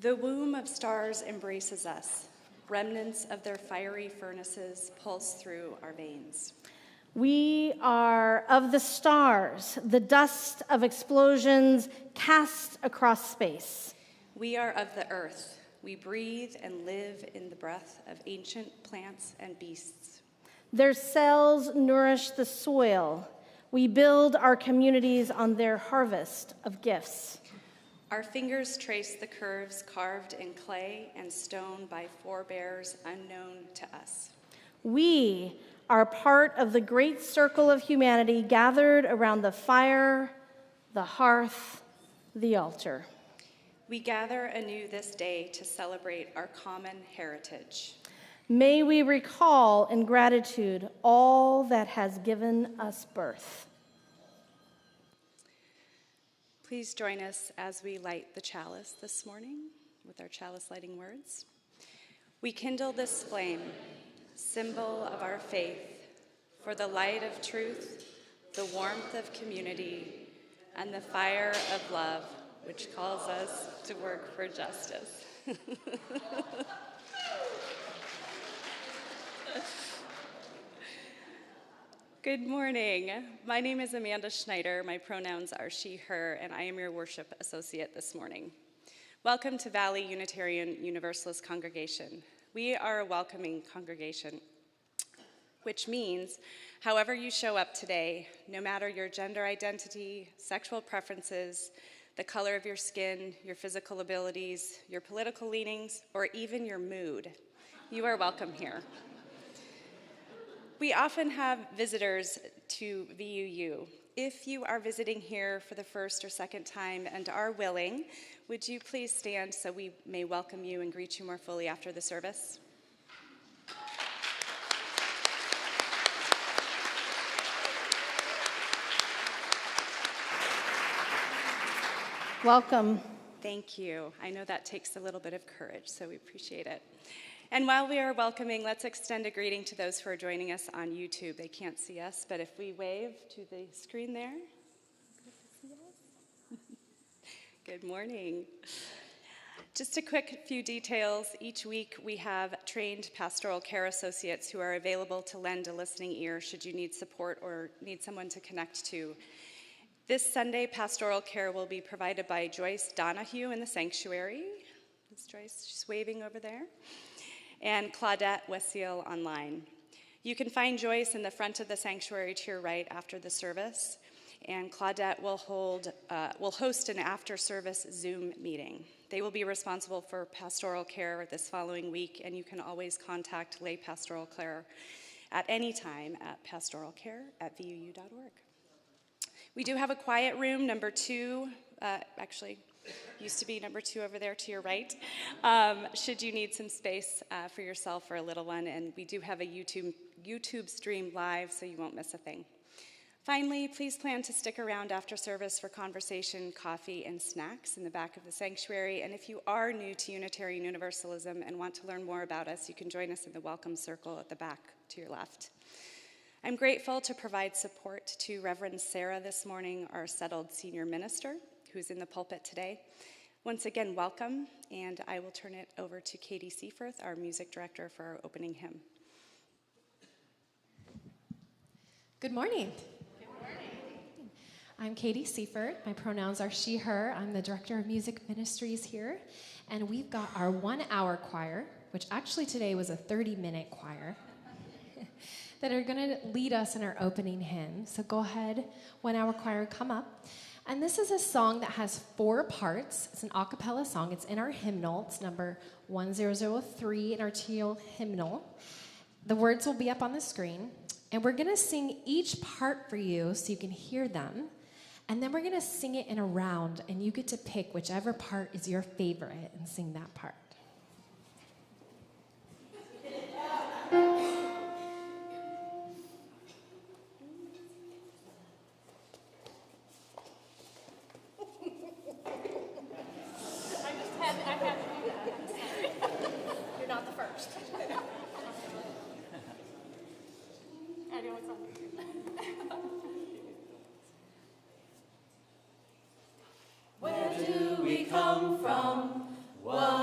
The womb of stars embraces us. Remnants of their fiery furnaces pulse through our veins. We are of the stars, the dust of explosions cast across space. We are of the earth. We breathe and live in the breath of ancient plants and beasts. Their cells nourish the soil. We build our communities on their harvest of gifts. Our fingers trace the curves carved in clay and stone by forebears unknown to us. We are part of the great circle of humanity gathered around the fire, the hearth, the altar. We gather anew this day to celebrate our common heritage. May we recall in gratitude all that has given us birth. Please join us as we light the chalice this morning with our chalice lighting words. We kindle this flame, symbol of our faith, for the light of truth, the warmth of community, and the fire of love, which calls us to work for justice. Good morning. My name is Amanda Schneider. My pronouns are she, her, and I am your worship associate this morning. Welcome to Valley Unitarian Universalist Congregation. We are a welcoming congregation, which means however you show up today, no matter your gender identity, sexual preferences, the color of your skin, your physical abilities, your political leanings, or even your mood, you are welcome here. We often have visitors to VUU. If you are visiting here for the first or second time and are willing, would you please stand so we may welcome you and greet you more fully after the service? Welcome. Thank you. I know that takes a little bit of courage, so we appreciate it. And while we are welcoming, let's extend a greeting to those who are joining us on YouTube. They can't see us, but if we wave to the screen there. Good morning. Just a quick few details. Each week we have trained pastoral care associates who are available to lend a listening ear should you need support or need someone to connect to. This Sunday, pastoral care will be provided by Joyce Donahue in the sanctuary. Is Joyce just waving over there? And Claudette Wessiel online. You can find Joyce in the front of the sanctuary to your right after the service, and Claudette will host an after-service Zoom meeting. They will be responsible for pastoral care this following week, and you can always contact lay pastoral care at any time at pastoralcare@vuu.org. We do have a quiet room, number 2, actually, used to be number 2 over there to your right, should you need some space for yourself or a little one. And we do have a YouTube stream live, so you won't miss a thing. Finally, please plan to stick around after service for conversation, coffee, and snacks in the back of the sanctuary. And if you are new to Unitarian Universalism and want to learn more about us, you can join us in the welcome circle at the back to your left. I'm grateful to provide support to Reverend Sarah this morning, our settled senior minister, who's in the pulpit today. Once again, welcome, and I will turn it over to Katie Seiferth, our music director, for our opening hymn. Good morning. Good morning. I'm Katie Seiferth. My pronouns are she, her. I'm the director of music ministries here, and we've got our 1-hour choir, which actually today was a 30-minute choir, that are going to lead us in our opening hymn. So go ahead, 1-hour choir, come up. And this is a song that has 4 parts. It's an a cappella song. It's in our hymnal. It's number 1003 in our teal hymnal. The words will be up on the screen. And we're going to sing each part for you so you can hear them. And then we're going to sing it in a round, and you get to pick whichever part is your favorite and sing that part. Where do we come from? What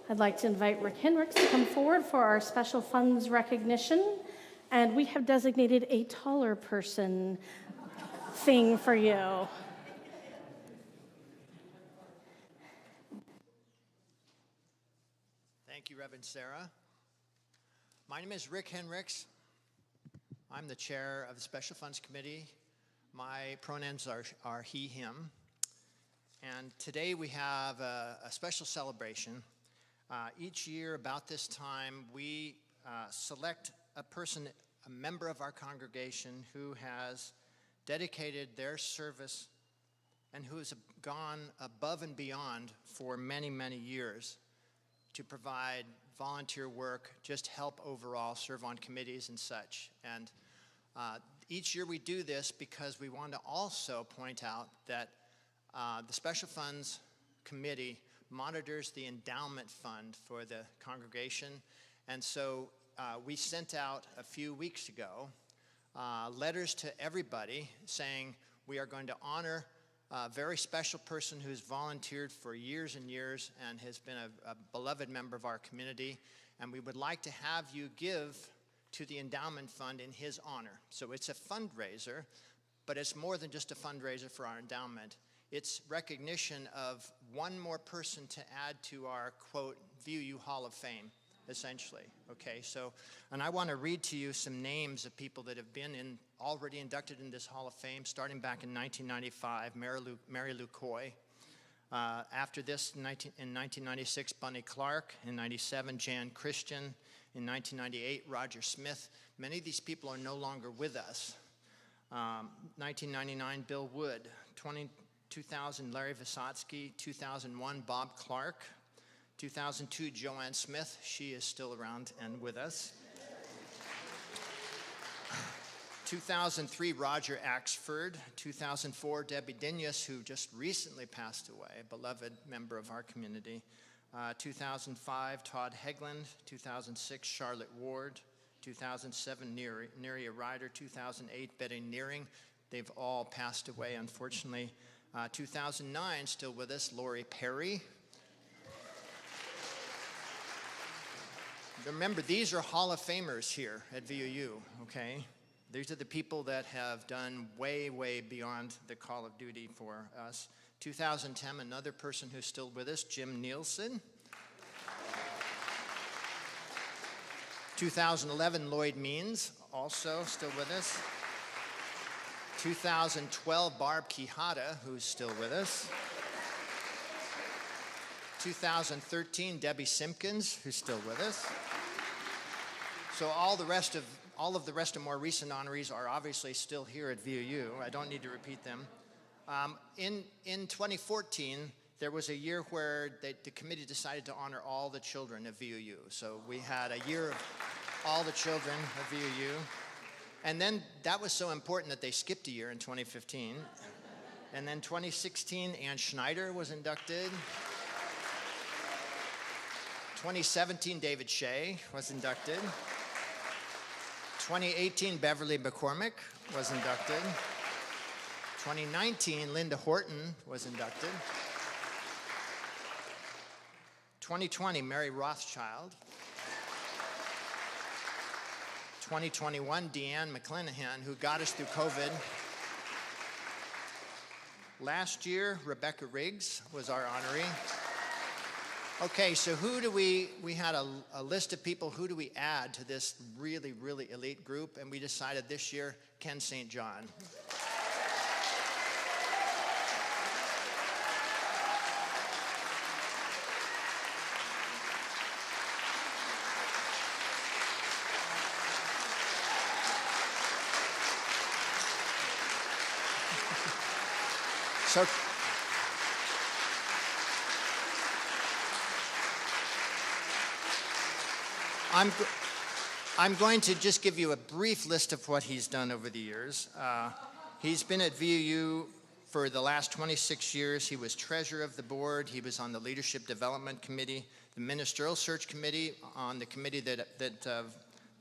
I'd like to invite Rick Hendricks to come forward for our special funds recognition. And we have designated a taller person thing for you. Thank you, Reverend Sarah. My name is Rick Hendricks. I'm the chair of the Special Funds Committee. My pronouns are he, him. And today we have a special celebration. Each year about this time, we select a person, a member of our congregation who has dedicated their service and who has gone above and beyond for many, many years to provide volunteer work, just help overall, serve on committees and such. And each year we do this because we want to also point out that the Special Funds Committee monitors the endowment fund for the congregation. And so we sent out a few weeks ago letters to everybody saying we are going to honor a very special person who's volunteered for years and years and has been a beloved member of our community, and we would like to have you give to the endowment fund in his honor. So it's a fundraiser, but it's more than just a fundraiser for our endowment. It's recognition of one more person to add to our, quote, VUU Hall of Fame, essentially. Okay, so, and I want to read to you some names of people that have been already inducted in this Hall of Fame, starting back in 1995, Mary Lou Coy. After this, in 1996, Bunny Clark. In 97, Jan Christian. In 1998, Roger Smith. Many of these people are no longer with us. 1999, Bill Wood. 2000, Larry Vysotsky. 2001, Bob Clark. 2002, Joanne Smith. She is still around and with us. 2003, Roger Axford. 2004, Debbie Dinyas, who just recently passed away, a beloved member of our community. 2005, Todd Hegland. 2006, Charlotte Ward. 2007, Neria Ryder. 2008, Betty Nearing. They've all passed away, unfortunately. 2009, still with us, Lori Perry. Remember, these are Hall of Famers here at VUU, okay? These are the people that have done way, way beyond the call of duty for us. 2010, another person who's still with us, Jim Nielsen. 2011, Lloyd Means, also still with us. 2012, Barb Quijada, who's still with us. 2013, Debbie Simpkins, who's still with us. So all of the rest of more recent honorees are obviously still here at VUU. I don't need to repeat them. In 2014, there was a year where the committee decided to honor all the children of VUU. So we had a year of all the children of VUU. And then that was so important that they skipped a year in 2015. And then 2016, Ann Schneider was inducted. 2017, David Shea was inducted. 2018, Beverly McCormick was inducted. 2019, Linda Horton was inducted. 2020, Mary Rothschild. 2021, Deanne McClanahan, who got us through COVID. Last year, Rebecca Riggs was our honoree. Okay, so who do we had a list of people, who do we add to this really, really elite group? And we decided this year, Ken St. John. So, I'm going to just give you a brief list of what he's done over the years. He's been at VUU for the last 26 years. He was treasurer of the board. He was on the Leadership Development Committee, the Ministerial Search Committee, on the committee that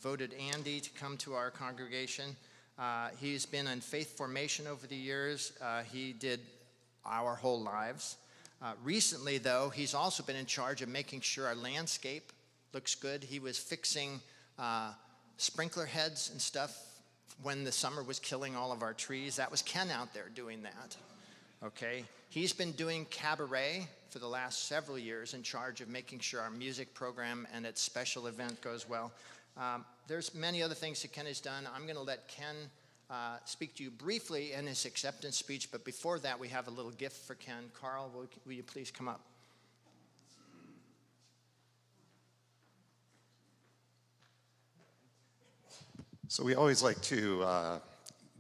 voted Andy to come to our congregation. He's been in faith formation over the years. He did our whole lives. Recently, though, he's also been in charge of making sure our landscape looks good. He was fixing sprinkler heads and stuff when the summer was killing all of our trees. That was Ken out there doing that. Okay, he's been doing cabaret for the last several years, in charge of making sure our music program and its special event goes well. There's many other things that Ken has done. I'm going to let Ken speak to you briefly in his acceptance speech, but before that, we have a little gift for Ken. Carl, will you please come up? So we always like to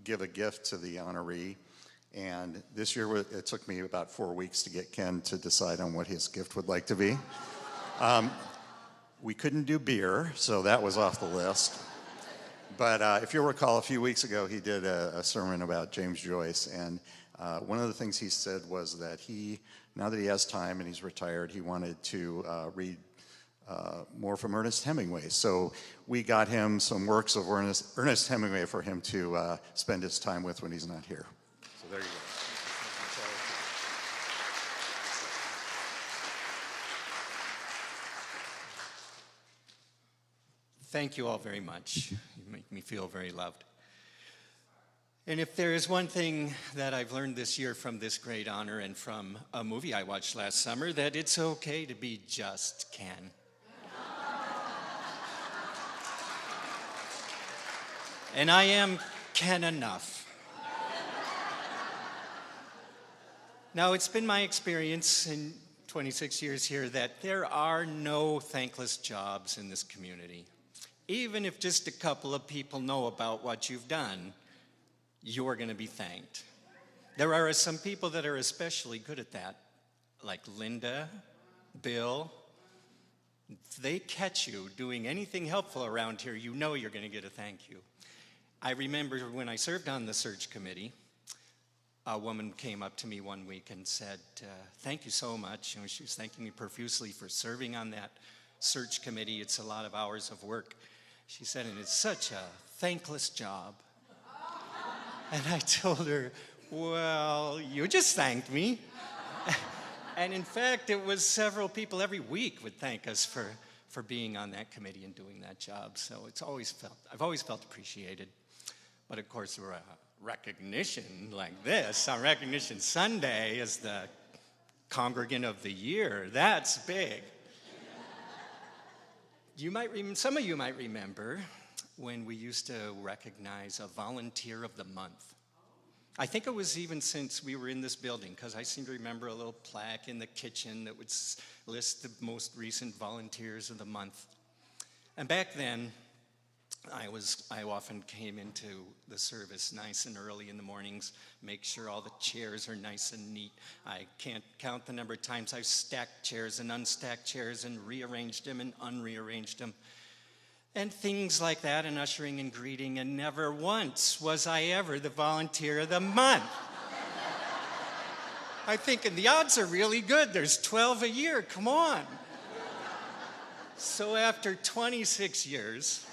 give a gift to the honoree. And this year, it took me about 4 weeks to get Ken to decide on what his gift would like to be. We couldn't do beer, so that was off the list. But if you'll recall, a few weeks ago, he did a sermon about James Joyce. And one of the things he said was that now that he has time and he's retired, he wanted to read more from Ernest Hemingway. So we got him some works of Ernest Hemingway for him to spend his time with when he's not here. So there you go. Thank you all very much. You make me feel very loved. And if there is one thing that I've learned this year from this great honor and from a movie I watched last summer, that it's okay to be just Ken. And I am Ken enough. Now, it's been my experience in 26 years here that there are no thankless jobs in this community. Even if just a couple of people know about what you've done, you're going to be thanked. There are some people that are especially good at that, like Linda, Bill. If they catch you doing anything helpful around here, you know you're going to get a thank you. I remember when I served on the search committee, a woman came up to me one week and said, thank you so much. She was thanking me profusely for serving on that search committee. It's a lot of hours of work. She said, and it's such a thankless job. And I told her, well, you just thanked me. And in fact, it was several people every week would thank us for being on that committee and doing that job. So I've always felt appreciated. But of course, recognition like this, on Recognition Sunday as the Congregant of the Year, that's big. Some of you might remember when we used to recognize a Volunteer of the Month. I think it was even since we were in this building, because I seem to remember a little plaque in the kitchen that would list the most recent Volunteers of the Month. And back then, I often came into the service nice and early in the mornings, make sure all the chairs are nice and neat. I can't count the number of times I've stacked chairs and unstacked chairs and rearranged them and unrearranged them. And things like that, and ushering and greeting, and never once was I ever the Volunteer of the Month. I'm thinking the odds are really good. There's 12 a year, come on. So after 26 years,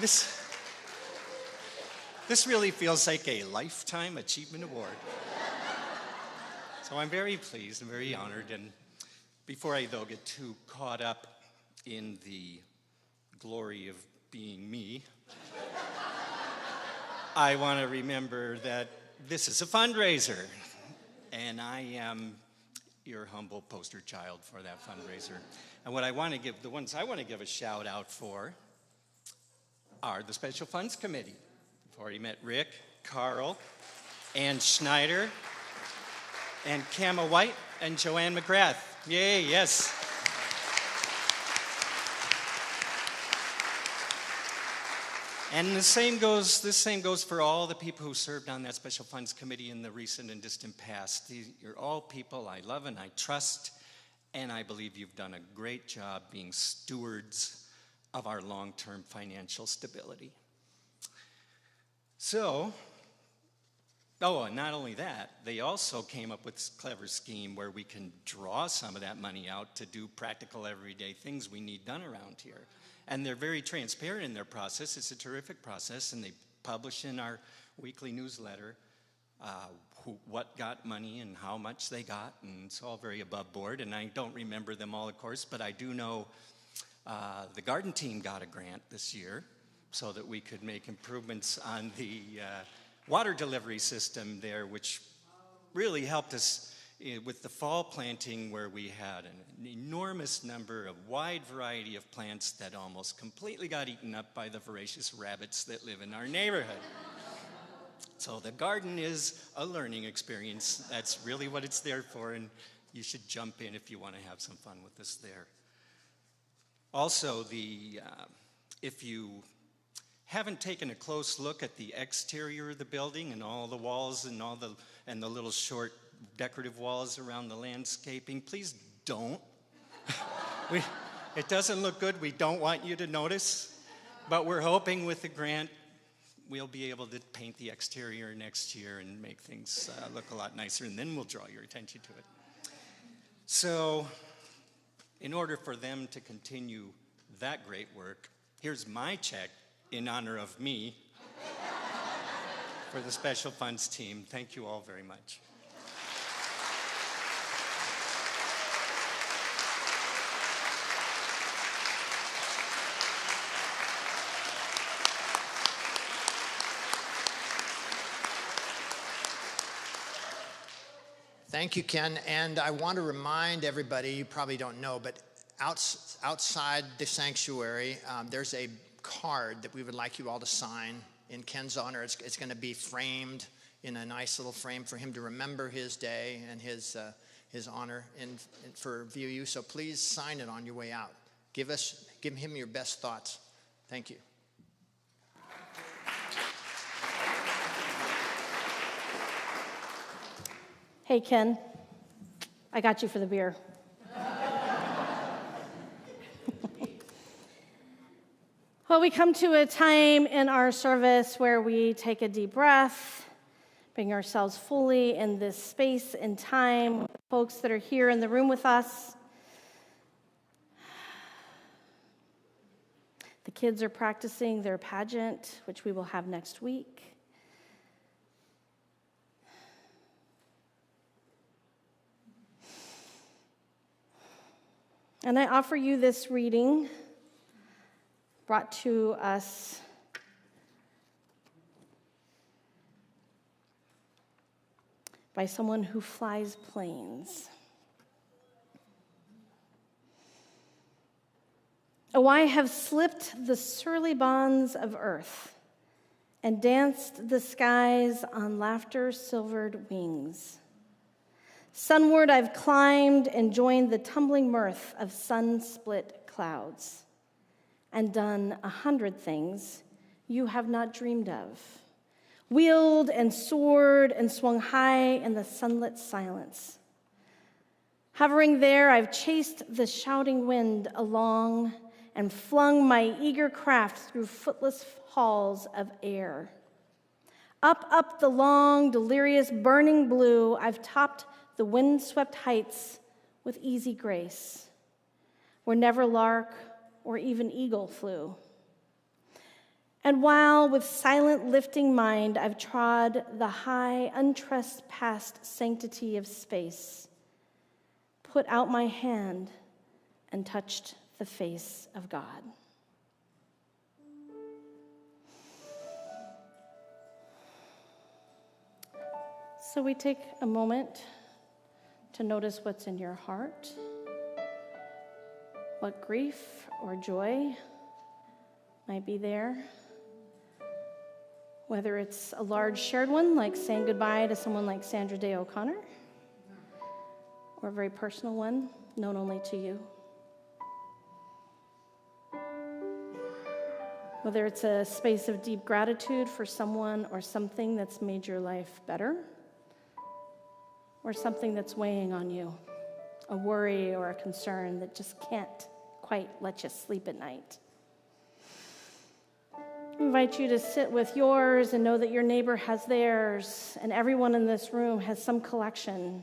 This really feels like a Lifetime Achievement Award. So I'm very pleased and very honored. And before I, though, get too caught up in the glory of being me, I want to remember that this is a fundraiser. And I am your humble poster child for that fundraiser. And what I want to give, the ones I want to give a shout out for are the Special Funds Committee. I've already met Rick, Carl, Ann Schneider, and Kama White, and Joanne McGrath. Yay, yes. And this same goes for all the people who served on that Special Funds Committee in the recent and distant past. You're all people I love and I trust, and I believe you've done a great job being stewards of our long-term financial stability. So, and not only that, they also came up with this clever scheme where we can draw some of that money out to do practical everyday things we need done around here. And they're very transparent in their process. It's a terrific process, and they publish in our weekly newsletter what got money and how much they got, and it's all very above board, and I don't remember them all, of course, but I do know the garden team got a grant this year so that we could make improvements on the water delivery system there, which really helped us with the fall planting, where we had an enormous number of wide variety of plants that almost completely got eaten up by the voracious rabbits that live in our neighborhood. So the garden is a learning experience. That's really what it's there for, and you should jump in if you want to have some fun with us there. Also, if you haven't taken a close look at the exterior of the building and all the walls and the little short decorative walls around the landscaping, please don't. It doesn't look good. We don't want you to notice, but we're hoping with the grant we'll be able to paint the exterior next year and make things look a lot nicer, and then we'll draw your attention to it. So, in order for them to continue that great work, here's my check in honor of me for the Special Funds team. Thank you all very much. Thank you, Ken. And I want to remind everybody, you probably don't know, but outside the sanctuary, there's a card that we would like you all to sign in Ken's honor. It's going to be framed in a nice little frame for him to remember his day and his honor and for VOU. So please sign it on your way out. Give him your best thoughts. Thank you. Hey, Ken, I got you for the beer. Well, we come to a time in our service where we take a deep breath, bring ourselves fully in this space and time, folks that are here in the room with us. The kids are practicing their pageant, which we will have next week. And I offer you this reading brought to us by someone who flies planes. Oh, I have slipped the surly bonds of earth and danced the skies on laughter-silvered wings. Sunward I've climbed and joined the tumbling mirth of sun-split clouds, and done 100 things you have not dreamed of, wheeled and soared and swung high in the sunlit silence. Hovering there, I've chased the shouting wind along and flung my eager craft through footless halls of air. Up the long, delirious, burning blue, I've topped the wind-swept heights with easy grace, where never lark or even eagle flew. And while with silent lifting mind I've trod the high, untrespassed sanctity of space, put out my hand and touched the face of God. So we take a moment to notice what's in your heart, what grief or joy might be there, whether it's a large shared one, like saying goodbye to someone like Sandra Day O'Connor, or a very personal one, known only to you. Whether it's a space of deep gratitude for someone or something that's made your life better, or something that's weighing on you, a worry or a concern that just can't quite let you sleep at night. I invite you to sit with yours and know that your neighbor has theirs, and everyone in this room has some collection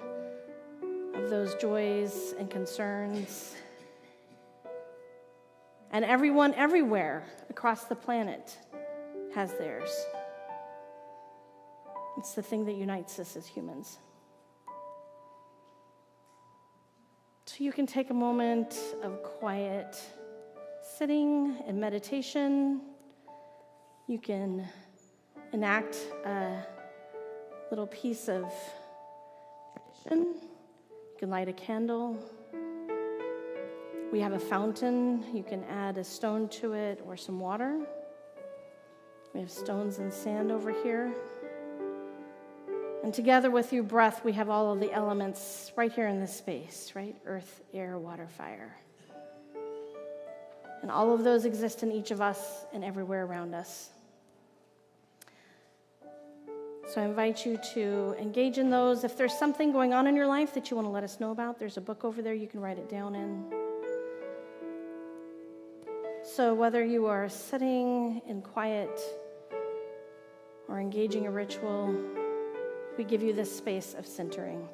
of those joys and concerns. And everyone everywhere across the planet has theirs. It's the thing that unites us as humans. So you can take a moment of quiet sitting and meditation. You can enact a little piece of tradition. You can light a candle. We have a fountain. You can add a stone to it or some water. We have stones and sand over here. And together with your breath, we have all of the elements right here in this space, right? Earth, air, water, fire. And all of those exist in each of us and everywhere around us. So I invite you to engage in those. If there's something going on in your life that you want to let us know about, there's a book over there you can write it down in. So whether you are sitting in quiet or engaging a ritual, we give you this space of centering.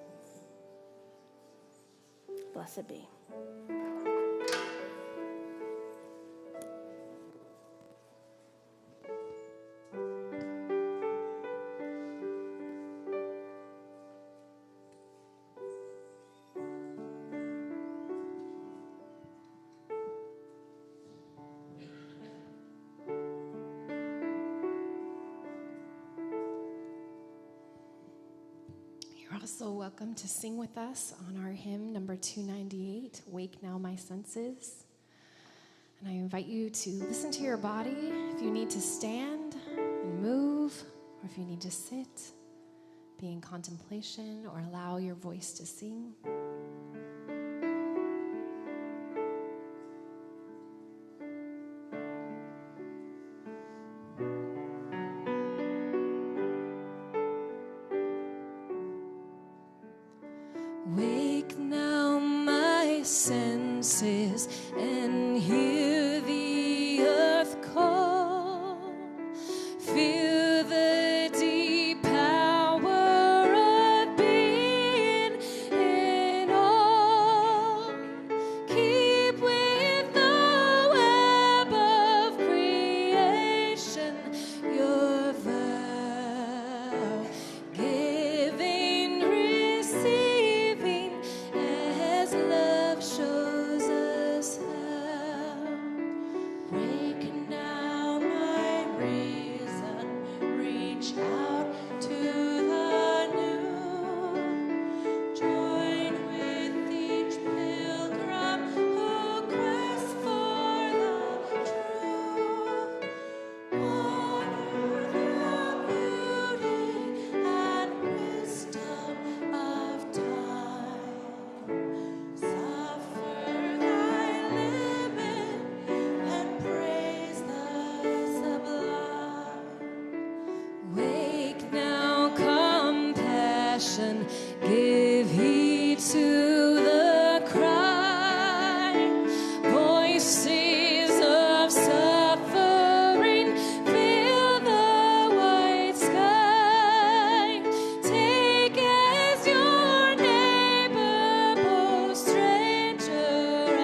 Blessed be. You're also welcome to sing with us on our hymn number 298, Wake Now My Senses. And I invite you to listen to your body. If you need to stand and move, or if you need to sit, be in contemplation, or allow your voice to sing. Wake now my senses and hear the earth call. Feel the deep power of being in all. Keep with the web of creation your vow. Giving, receiving, as love shows us how. Break now my reason, reach out to the new. Join with each pilgrim who quests for the truth. Honor the beauty and wisdom of time. Suffer thy limit and praise the sublime. Wake now, compassion, give heed to the cry. Voices of suffering fill the white sky. Take as your neighbor, both stranger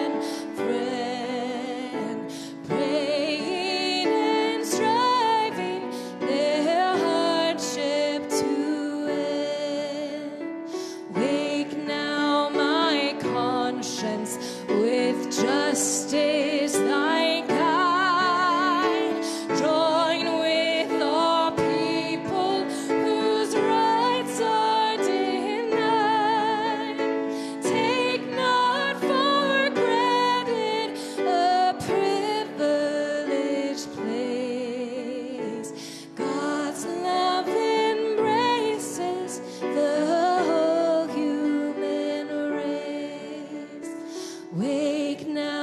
and friend, praying and striving their hardship to end. Wake now my conscience, with justice thy guide. Join with all people whose rights are denied. Take not for granted a privileged place. God's love embraces the whole human race. Wake now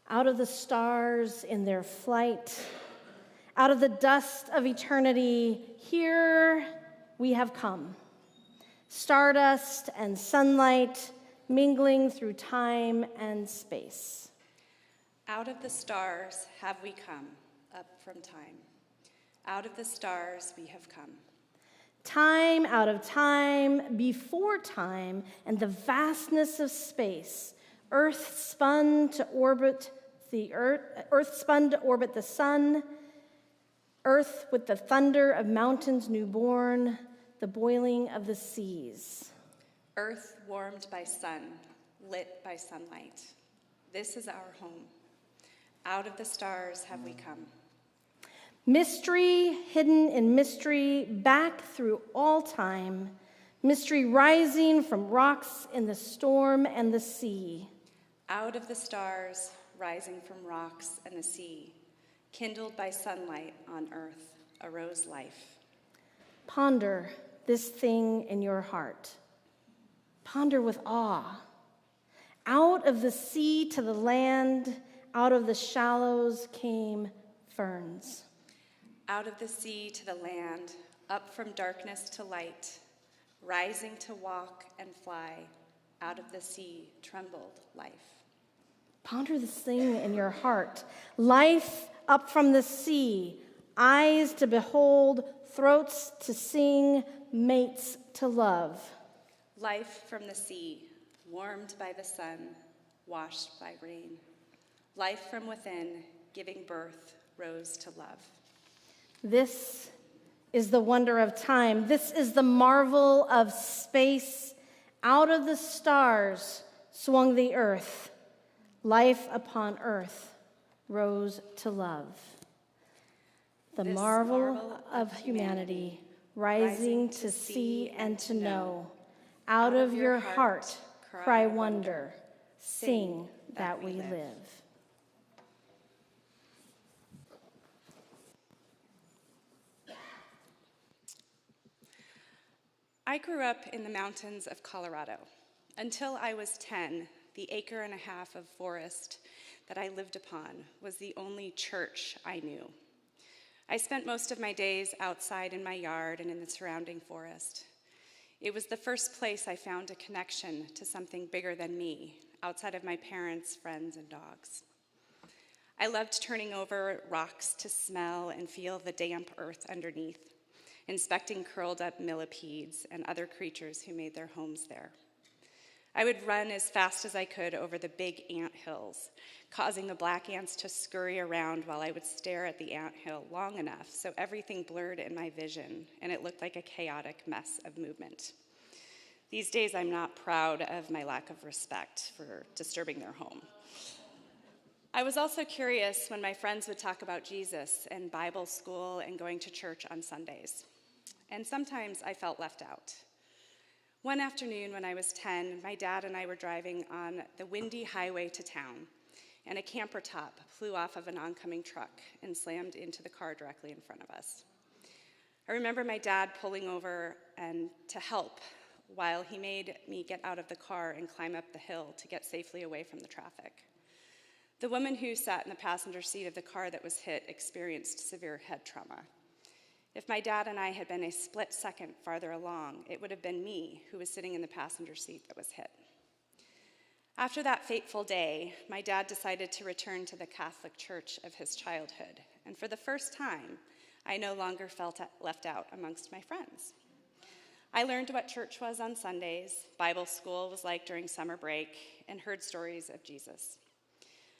out of the stars in their flight, out of the dust of eternity, here we have come. Stardust and sunlight mingling through time and space. Out of the stars have we come, up from time. Out of the stars we have come. Time out of time, before time, and the vastness of space, earth spun to orbit the sun, earth with the thunder of mountains newborn, the boiling of the seas. Earth warmed by sun, lit by sunlight. This is our home. Out of the stars have we come. Mystery hidden in mystery, back through all time. Mystery rising from rocks in the storm and the sea. Out of the stars, rising from rocks and the sea, kindled by sunlight on earth, arose life. Ponder this thing in your heart. Ponder with awe. Out of the sea to the land, out of the shallows came ferns. Out of the sea to the land, up from darkness to light, rising to walk and fly, out of the sea trembled life. Ponder this thing in your heart. Life up from the sea, eyes to behold, throats to sing, mates to love. Life from the sea, warmed by the sun, washed by rain. Life from within, giving birth, rose to love. This is the wonder of time. This is the marvel of space. Out of the stars swung the earth. Life upon earth rose to love. The marvel of humanity, rising to see and to know. Out of your heart, cry wonder. Sing that we live. I grew up in the mountains of Colorado. Until I was 10, the acre and a half of forest that I lived upon was the only church I knew. I spent most of my days outside in my yard and in the surrounding forest. It was the first place I found a connection to something bigger than me, outside of my parents, friends, and dogs. I loved turning over rocks to smell and feel the damp earth underneath, inspecting curled up millipedes and other creatures who made their homes there. I would run as fast as I could over the big ant hills, causing the black ants to scurry around while I would stare at the ant hill long enough so everything blurred in my vision and it looked like a chaotic mess of movement. These days, I'm not proud of my lack of respect for disturbing their home. I was also curious when my friends would talk about Jesus and Bible school and going to church on Sundays. And sometimes I felt left out. One afternoon when I was 10, my dad and I were driving on the windy highway to town, and a camper top flew off of an oncoming truck and slammed into the car directly in front of us. I remember my dad pulling over and to help while he made me get out of the car and climb up the hill to get safely away from the traffic. The woman who sat in the passenger seat of the car that was hit experienced severe head trauma. If my dad and I had been a split second farther along, it would have been me who was sitting in the passenger seat that was hit. After that fateful day, my dad decided to return to the Catholic Church of his childhood, and for the first time, I no longer felt left out amongst my friends. I learned what church was on Sundays, Bible school was like during summer break, and heard stories of Jesus.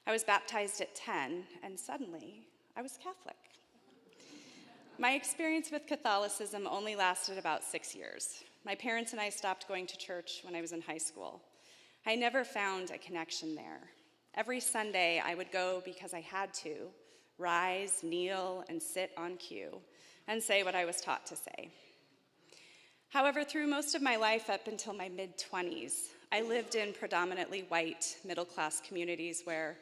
I was baptized at 10, and suddenly, I was Catholic. My experience with Catholicism only lasted about 6 years. My parents and I stopped going to church when I was in high school. I never found a connection there. Every Sunday, I would go because I had to, rise, kneel, and sit on cue, and say what I was taught to say. However, through most of my life up until my mid-20s, I lived in predominantly white, middle-class communities where,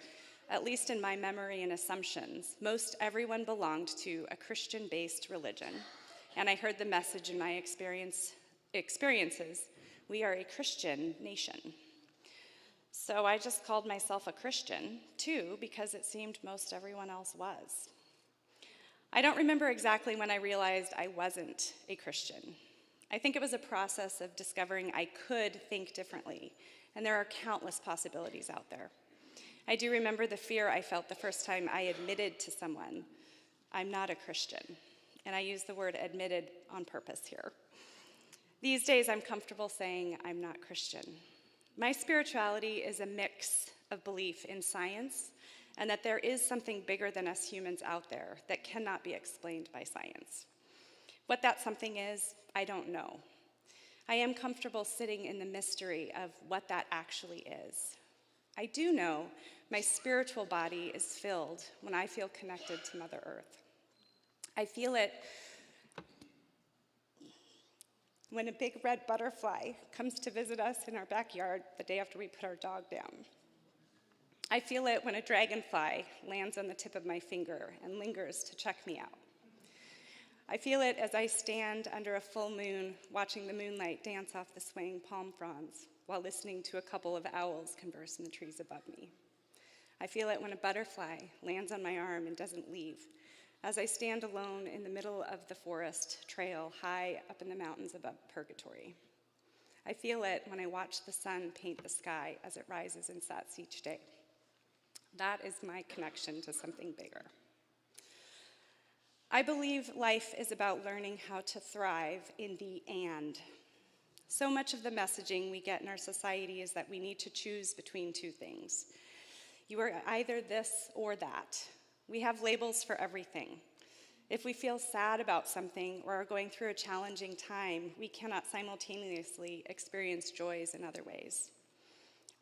at least in my memory and assumptions, most everyone belonged to a Christian-based religion, and I heard the message in my experiences, we are a Christian nation. So I just called myself a Christian, too, because it seemed most everyone else was. I don't remember exactly when I realized I wasn't a Christian. I think it was a process of discovering I could think differently, and there are countless possibilities out there. I do remember the fear I felt the first time I admitted to someone, I'm not a Christian, and I use the word admitted on purpose here. These days, I'm comfortable saying I'm not Christian. My spirituality is a mix of belief in science and that there is something bigger than us humans out there that cannot be explained by science. What that something is, I don't know. I am comfortable sitting in the mystery of what that actually is. I do know my spiritual body is filled when I feel connected to Mother Earth. I feel it when a big red butterfly comes to visit us in our backyard the day after we put our dog down. I feel it when a dragonfly lands on the tip of my finger and lingers to check me out. I feel it as I stand under a full moon watching the moonlight dance off the swaying palm fronds while listening to a couple of owls converse in the trees above me. I feel it when a butterfly lands on my arm and doesn't leave, as I stand alone in the middle of the forest trail high up in the mountains above Purgatory. I feel it when I watch the sun paint the sky as it rises and sets each day. That is my connection to something bigger. I believe life is about learning how to thrive in the and. So much of the messaging we get in our society is that we need to choose between two things. You are either this or that. We have labels for everything. If we feel sad about something or are going through a challenging time, we cannot simultaneously experience joys in other ways.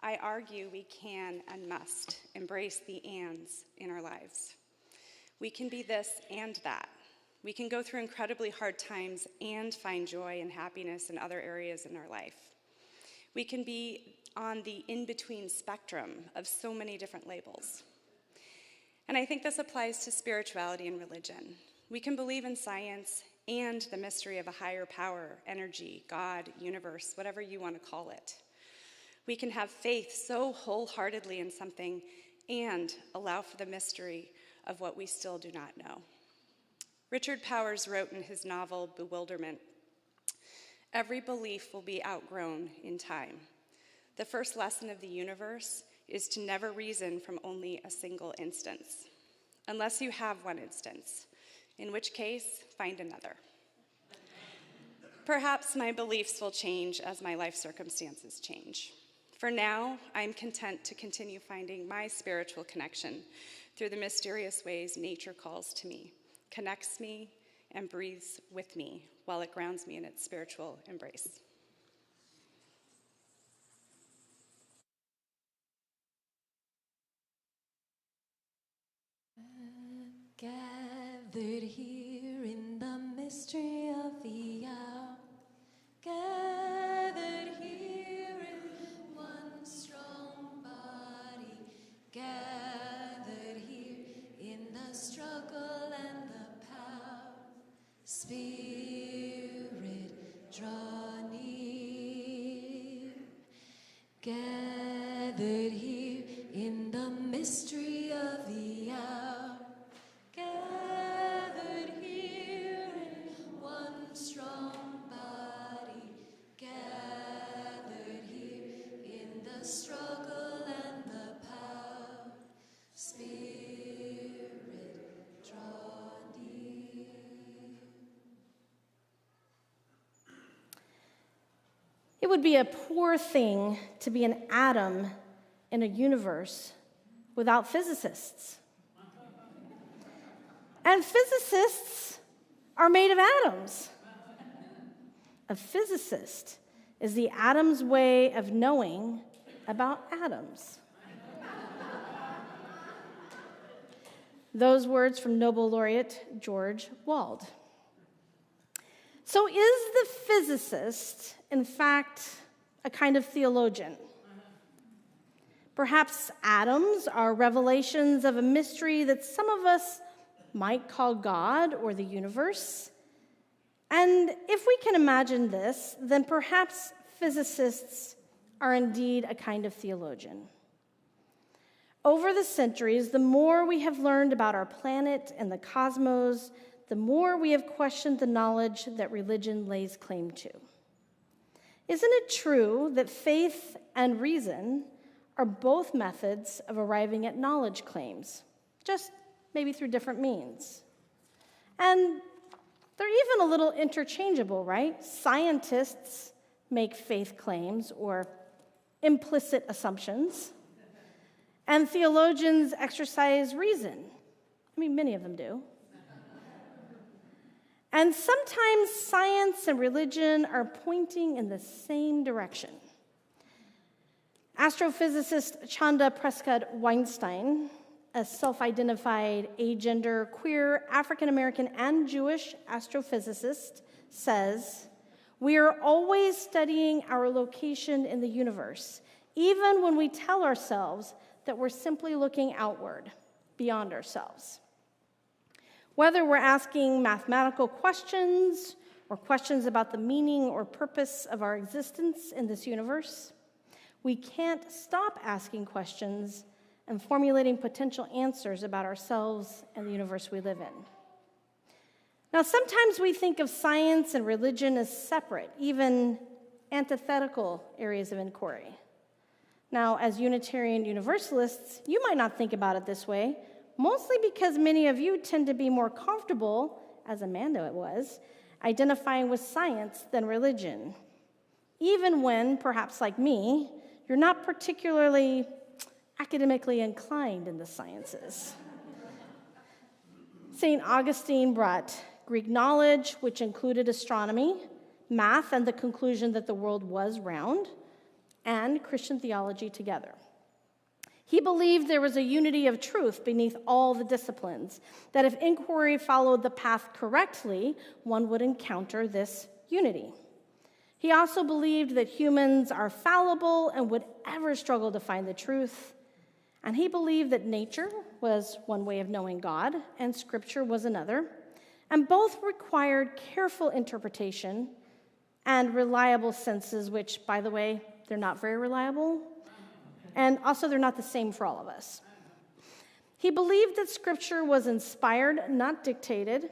I argue we can and must embrace the ands in our lives. We can be this and that. We can go through incredibly hard times and find joy and happiness in other areas in our life. We can be on the in-between spectrum of so many different labels. And I think this applies to spirituality and religion. We can believe in science and the mystery of a higher power, energy, God, universe, whatever you want to call it. We can have faith so wholeheartedly in something and allow for the mystery of what we still do not know. Richard Powers wrote in his novel, Bewilderment, "Every belief will be outgrown in time. The first lesson of the universe is to never reason from only a single instance, unless you have one instance, in which case, find another." Perhaps my beliefs will change as my life circumstances change. For now, I'm content to continue finding my spiritual connection through the mysterious ways nature calls to me, connects me, and breathes with me while it grounds me in its spiritual embrace. Gathered here in the mystery of the hour, gathered here in one strong body, gathered here in the struggle and the power. Spirit, draw near. Gathered here in the mystery of the hour, gathered here in one strong body, gathered here in the struggle and the power. Spirit, draw near. It would be a poor thing to be an atom in a universe without physicists. And physicists are made of atoms. A physicist is the atom's way of knowing about atoms. Those words from Nobel laureate George Wald. So is the physicist, in fact, a kind of theologian? Perhaps atoms are revelations of a mystery that some of us might call God or the universe. And if we can imagine this, then perhaps physicists are indeed a kind of theologian. Over the centuries, the more we have learned about our planet and the cosmos, the more we have questioned the knowledge that religion lays claim to. Isn't it true that faith and reason are both methods of arriving at knowledge claims, just maybe through different means? And they're even a little interchangeable, right? Scientists make faith claims or implicit assumptions, and theologians exercise reason. I mean, many of them do. And sometimes science and religion are pointing in the same direction. Astrophysicist Chanda Prescott Weinstein, a self-identified agender, queer, African-American, and Jewish astrophysicist, says, "We are always studying our location in the universe, even when we tell ourselves that we're simply looking outward, beyond ourselves. Whether we're asking mathematical questions or questions about the meaning or purpose of our existence in this universe, we can't stop asking questions and formulating potential answers about ourselves and the universe we live in." Now, sometimes we think of science and religion as separate, even antithetical areas of inquiry. Now, as Unitarian Universalists, you might not think about it this way, mostly because many of you tend to be more comfortable, as Amanda was, identifying with science than religion, even when, perhaps like me, you're not particularly academically inclined in the sciences. St. Augustine brought Greek knowledge, which included astronomy, math, and the conclusion that the world was round, and Christian theology together. He believed there was a unity of truth beneath all the disciplines, that if inquiry followed the path correctly, one would encounter this unity. He also believed that humans are fallible and would ever struggle to find the truth. And he believed that nature was one way of knowing God and Scripture was another, and both required careful interpretation and reliable senses, which, by the way, they're not very reliable, and also they're not the same for all of us. He believed that Scripture was inspired, not dictated,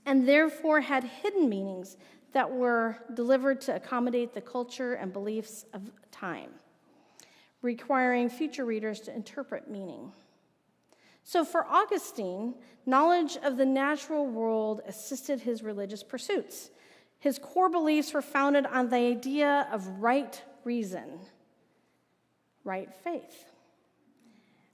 and therefore had hidden meanings that were delivered to accommodate the culture and beliefs of time, requiring future readers to interpret meaning. So for Augustine, knowledge of the natural world assisted his religious pursuits. His core beliefs were founded on the idea of right reason, right faith.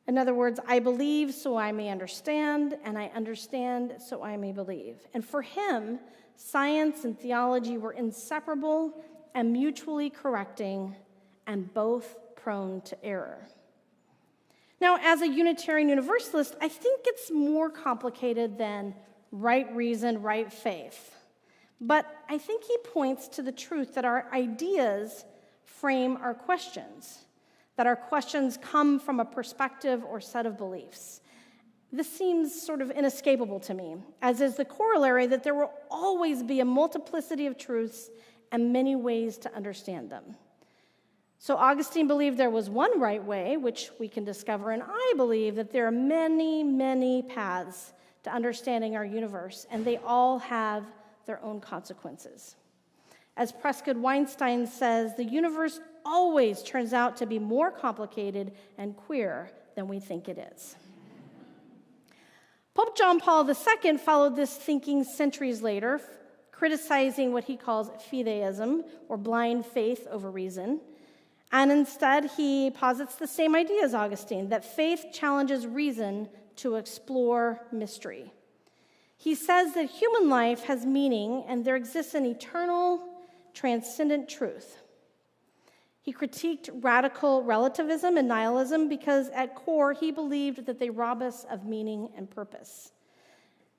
In other words, I believe so I may understand, and I understand so I may believe. And for him, science and theology were inseparable and mutually correcting, and both prone to error. Now, as a Unitarian Universalist, I think it's more complicated than right reason, right faith. But I think he points to the truth that our ideas frame our questions, that our questions come from a perspective or set of beliefs. This seems sort of inescapable to me, as is the corollary that there will always be a multiplicity of truths and many ways to understand them. So Augustine believed there was one right way, which we can discover, and I believe that there are many, many paths to understanding our universe, and they all have their own consequences. As Prescott Weinstein says, the universe always turns out to be more complicated and queer than we think it is. Pope John Paul II followed this thinking centuries later, criticizing what he calls fideism, or blind faith over reason. And instead, he posits the same idea as Augustine, that faith challenges reason to explore mystery. He says that human life has meaning and there exists an eternal, transcendent truth. He critiqued radical relativism and nihilism because at core, he believed that they rob us of meaning and purpose.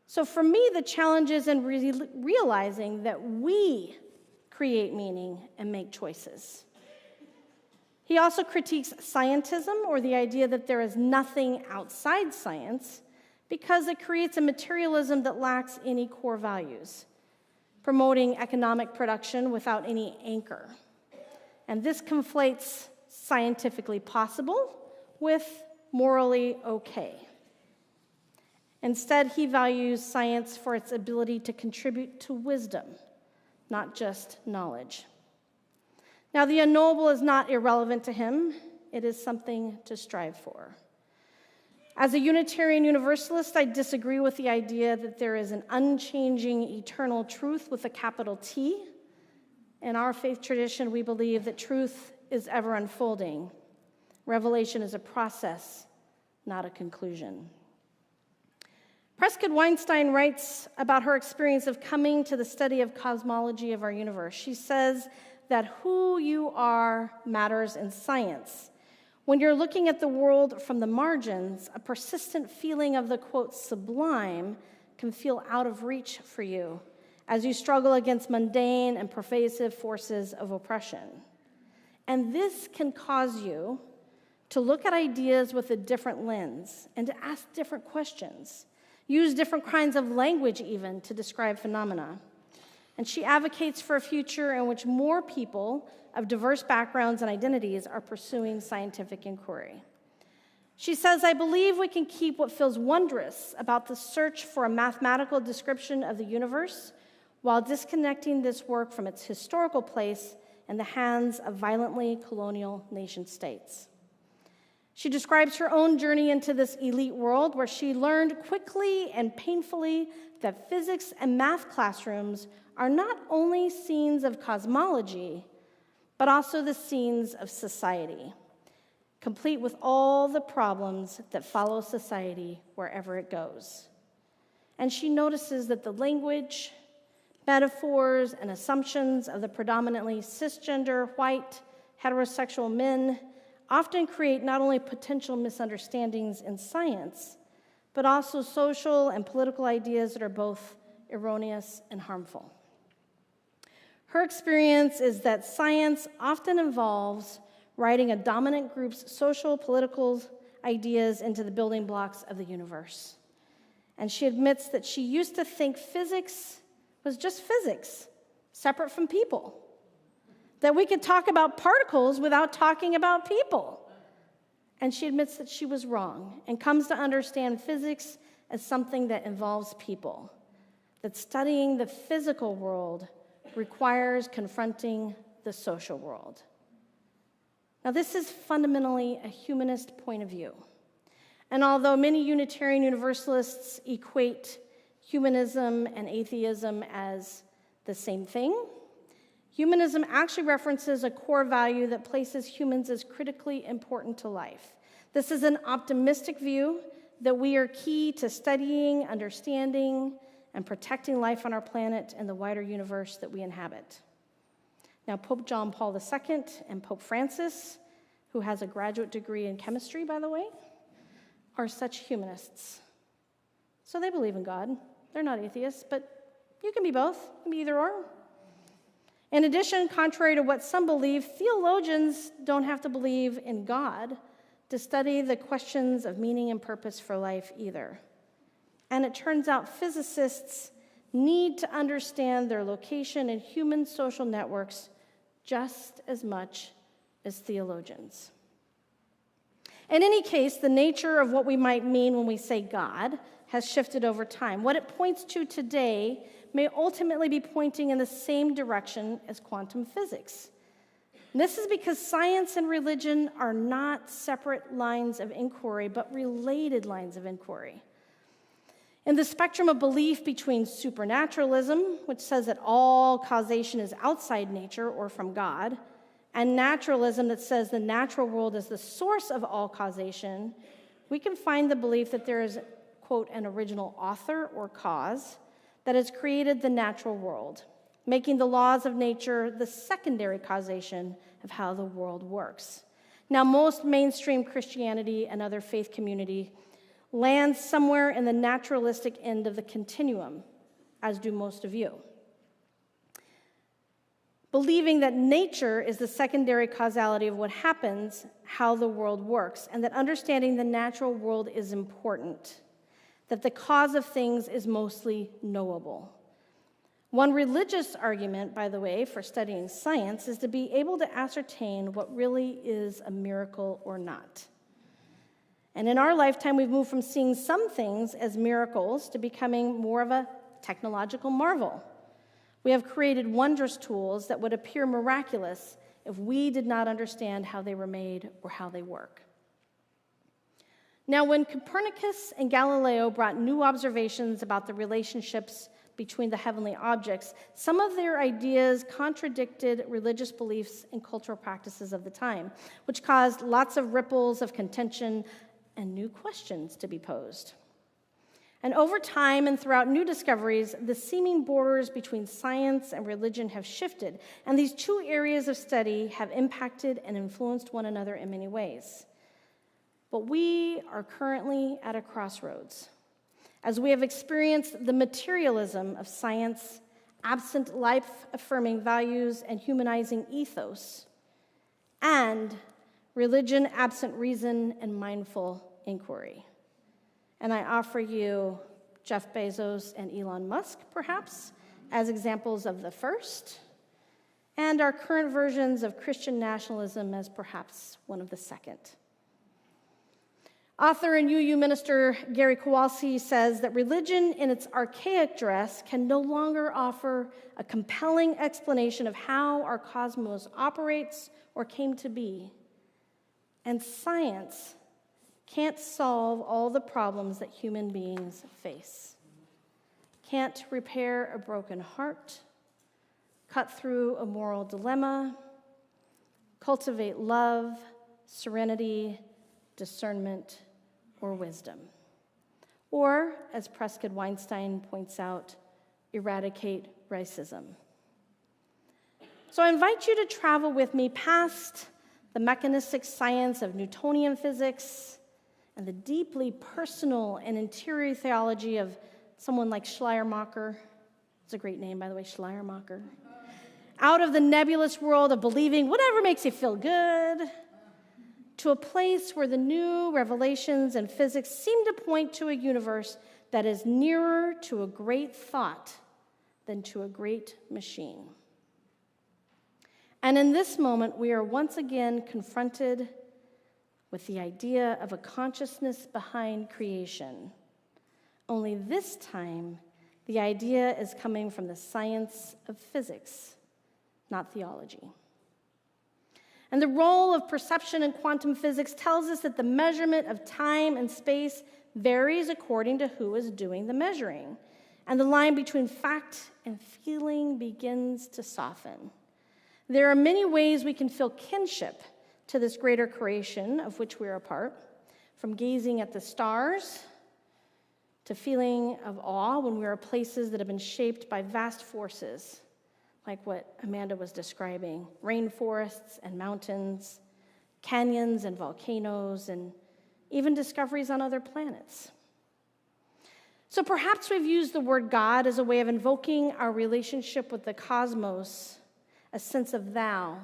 So for me, the challenge is in realizing that we create meaning and make choices. He also critiques scientism, or the idea that there is nothing outside science, because it creates a materialism that lacks any core values, promoting economic production without any anchor. And this conflates scientifically possible with morally okay. Instead, he values science for its ability to contribute to wisdom, not just knowledge. Now, the unknowable is not irrelevant to him. It is something to strive for. As a Unitarian Universalist, I disagree with the idea that there is an unchanging eternal truth with a capital T. In our faith tradition, we believe that truth is ever unfolding. Revelation is a process, not a conclusion. Prescott Weinstein writes about her experience of coming to the study of cosmology of our universe. She says that who you are matters in science. When you're looking at the world from the margins, a persistent feeling of the, quote, sublime can feel out of reach for you as you struggle against mundane and pervasive forces of oppression. And this can cause you to look at ideas with a different lens and to ask different questions, use different kinds of language even to describe phenomena. And she advocates for a future in which more people of diverse backgrounds and identities are pursuing scientific inquiry. She says, I believe we can keep what feels wondrous about the search for a mathematical description of the universe while disconnecting this work from its historical place in the hands of violently colonial nation states. She describes her own journey into this elite world where she learned quickly and painfully that physics and math classrooms are not only scenes of cosmology, but also the scenes of society, complete with all the problems that follow society wherever it goes. And she notices that the language, metaphors, and assumptions of the predominantly cisgender, white, heterosexual men often create not only potential misunderstandings in science, but also social and political ideas that are both erroneous and harmful. Her experience is that science often involves writing a dominant group's social, political ideas into the building blocks of the universe. And she admits that she used to think physics was just physics, separate from people. That we could talk about particles without talking about people. And she admits that she was wrong and comes to understand physics as something that involves people. That studying the physical world requires confronting the social world. Now, this is fundamentally a humanist point of view. And although many Unitarian Universalists equate humanism and atheism as the same thing, humanism actually references a core value that places humans as critically important to life. This is an optimistic view that we are key to studying, understanding, and protecting life on our planet and the wider universe that we inhabit. Now, Pope John Paul II and Pope Francis, who has a graduate degree in chemistry, by the way, are such humanists. So they believe in God. They're not atheists, but you can be both. You can be either or. In addition, contrary to what some believe, theologians don't have to believe in God to study the questions of meaning and purpose for life either. And it turns out physicists need to understand their location in human social networks just as much as theologians. In any case, the nature of what we might mean when we say God has shifted over time. What it points to today may ultimately be pointing in the same direction as quantum physics. And this is because science and religion are not separate lines of inquiry, but related lines of inquiry. In the spectrum of belief between supernaturalism, which says that all causation is outside nature or from God, and naturalism that says the natural world is the source of all causation, we can find the belief that there is, quote, an original author or cause that has created the natural world, making the laws of nature the secondary causation of how the world works. Now, most mainstream Christianity and other faith community land somewhere in the naturalistic end of the continuum, as do most of you. Believing that nature is the secondary causality of what happens, how the world works, and that understanding the natural world is important, that the cause of things is mostly knowable. One religious argument, by the way, for studying science is to be able to ascertain what really is a miracle or not. And in our lifetime, we've moved from seeing some things as miracles to becoming more of a technological marvel. We have created wondrous tools that would appear miraculous if we did not understand how they were made or how they work. Now, when Copernicus and Galileo brought new observations about the relationships between the heavenly objects, some of their ideas contradicted religious beliefs and cultural practices of the time, which caused lots of ripples of contention and new questions to be posed. And over time and throughout new discoveries, the seeming borders between science and religion have shifted, and these two areas of study have impacted and influenced one another in many ways. But we are currently at a crossroads, as we have experienced the materialism of science, absent life-affirming values and humanizing ethos, and religion absent reason and mindful inquiry. And I offer you Jeff Bezos and Elon Musk, perhaps, as examples of the first, and our current versions of Christian nationalism as perhaps one of the second. Author and UU minister Gary Kowalski says that religion in its archaic dress can no longer offer a compelling explanation of how our cosmos operates or came to be. And science can't solve all the problems that human beings face. Can't repair a broken heart, cut through a moral dilemma, cultivate love, serenity, discernment, or wisdom. Or, as Prescott Weinstein points out, eradicate racism. So I invite you to travel with me past the mechanistic science of Newtonian physics and the deeply personal and interior theology of someone like Schleiermacher. It's a great name, by the way, Schleiermacher. Out of the nebulous world of believing whatever makes you feel good, to a place where the new revelations in physics seem to point to a universe that is nearer to a great thought than to a great machine. And in this moment, we are once again confronted with the idea of a consciousness behind creation. Only this time, the idea is coming from the science of physics, not theology. And the role of perception in quantum physics tells us that the measurement of time and space varies according to who is doing the measuring. And the line between fact and feeling begins to soften. There are many ways we can feel kinship to this greater creation of which we are a part, from gazing at the stars to feeling of awe when we are places that have been shaped by vast forces, like what Amanda was describing, rainforests and mountains, canyons and volcanoes, and even discoveries on other planets. So perhaps we've used the word God as a way of invoking our relationship with the cosmos, a sense of thou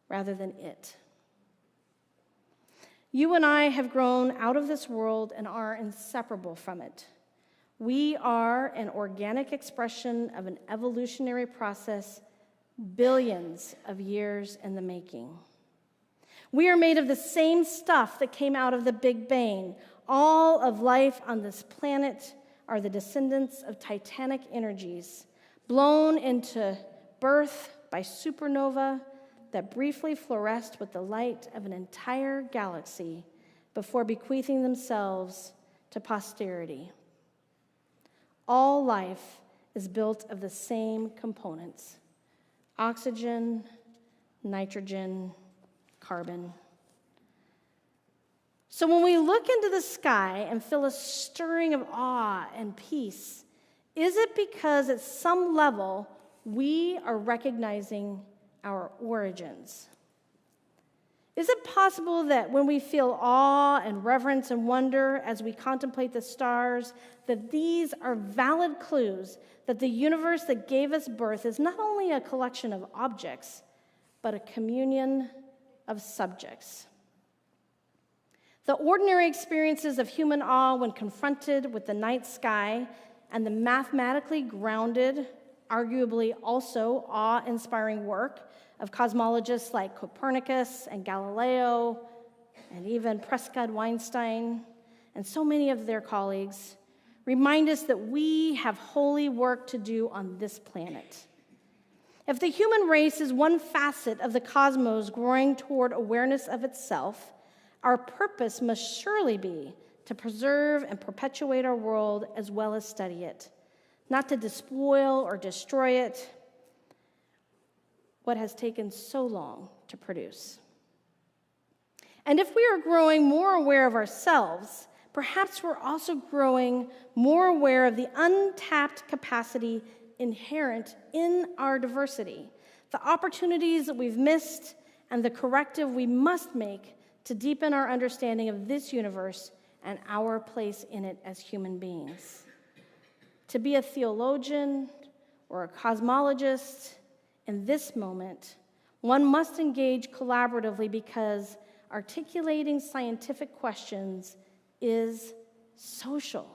rather than it. You and I have grown out of this world and are inseparable from it. We are an organic expression of an evolutionary process billions of years in the making. We are made of the same stuff that came out of the Big Bang. All of life on this planet are the descendants of titanic energies, blown into birth by supernova that briefly fluoresced with the light of an entire galaxy before bequeathing themselves to posterity. All life is built of the same components: oxygen, nitrogen, carbon. So when we look into the sky and feel a stirring of awe and peace, is it because at some level we are recognizing our origins? Is it possible that when we feel awe and reverence and wonder as we contemplate the stars, that these are valid clues that the universe that gave us birth is not only a collection of objects, but a communion of subjects? The ordinary experiences of human awe when confronted with the night sky and the mathematically grounded arguably also awe-inspiring work of cosmologists like Copernicus and Galileo, and even Prescott Weinstein, and so many of their colleagues, remind us that we have holy work to do on this planet. If the human race is one facet of the cosmos growing toward awareness of itself, our purpose must surely be to preserve and perpetuate our world as well as study it, not to despoil or destroy it, what has taken so long to produce. And if we are growing more aware of ourselves, perhaps we're also growing more aware of the untapped capacity inherent in our diversity, the opportunities that we've missed, and the corrective we must make to deepen our understanding of this universe and our place in it as human beings. To be a theologian or a cosmologist in this moment, one must engage collaboratively because articulating scientific questions is social.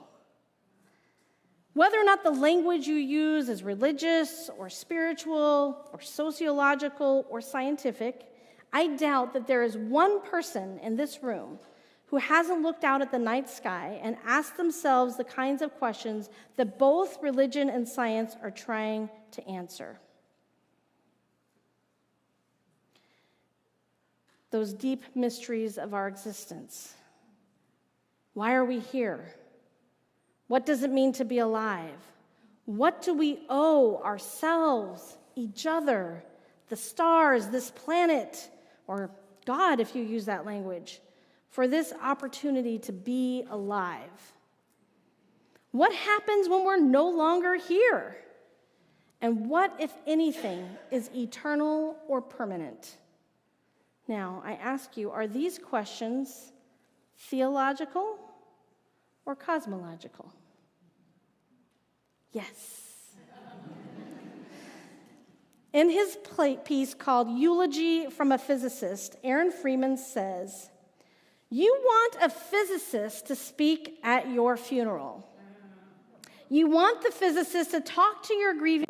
Whether or not the language you use is religious or spiritual or sociological or scientific, I doubt that there is one person in this room who hasn't looked out at the night sky and asked themselves the kinds of questions that both religion and science are trying to answer. Those deep mysteries of our existence. Why are we here? What does it mean to be alive? What do we owe ourselves, each other, the stars, this planet, or God, if you use that language, for this opportunity to be alive? What happens when we're no longer here? And what, if anything, is eternal or permanent? Now, I ask you, are these questions theological or cosmological? Yes. In his piece called Eulogy from a Physicist, Aaron Freeman says, "You want a physicist to speak at your funeral. You want the physicist to talk to your grieving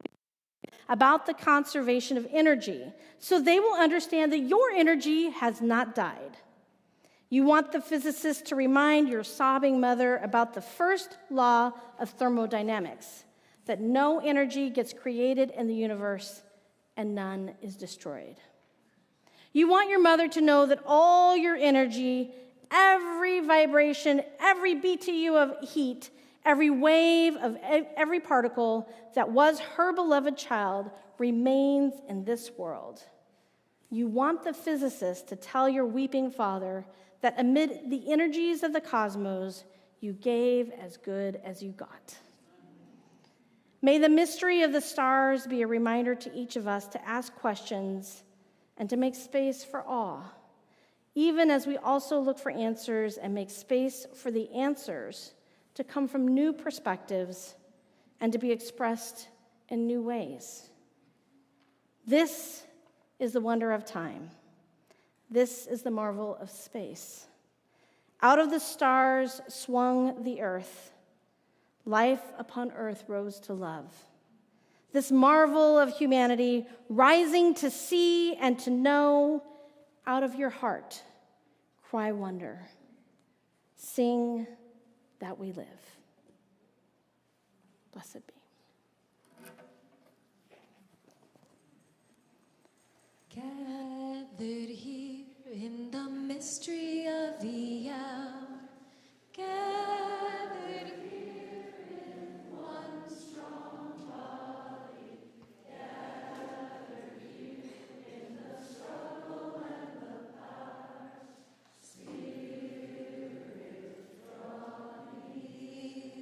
about the conservation of energy, so they will understand that your energy has not died. You want the physicist to remind your sobbing mother about the first law of thermodynamics, that no energy gets created in the universe and none is destroyed. You want your mother to know that all your energy, every vibration, every BTU of heat, every wave of every particle that was her beloved child remains in this world. You want the physicist to tell your weeping father that amid the energies of the cosmos, you gave as good as you got. May the mystery of the stars be a reminder to each of us to ask questions and to make space for awe, even as we also look for answers and make space for the answers to come from new perspectives and to be expressed in new ways. This is the wonder of time. This is the marvel of space. Out of the stars swung the earth. Life upon earth rose to love. This marvel of humanity rising to see and to know, out of your heart, cry wonder. Sing that we live. Blessed be. Gathered here in the mystery of the hour, gathered here in one strong body, gathered here in the struggle and the power, Spirit draw near.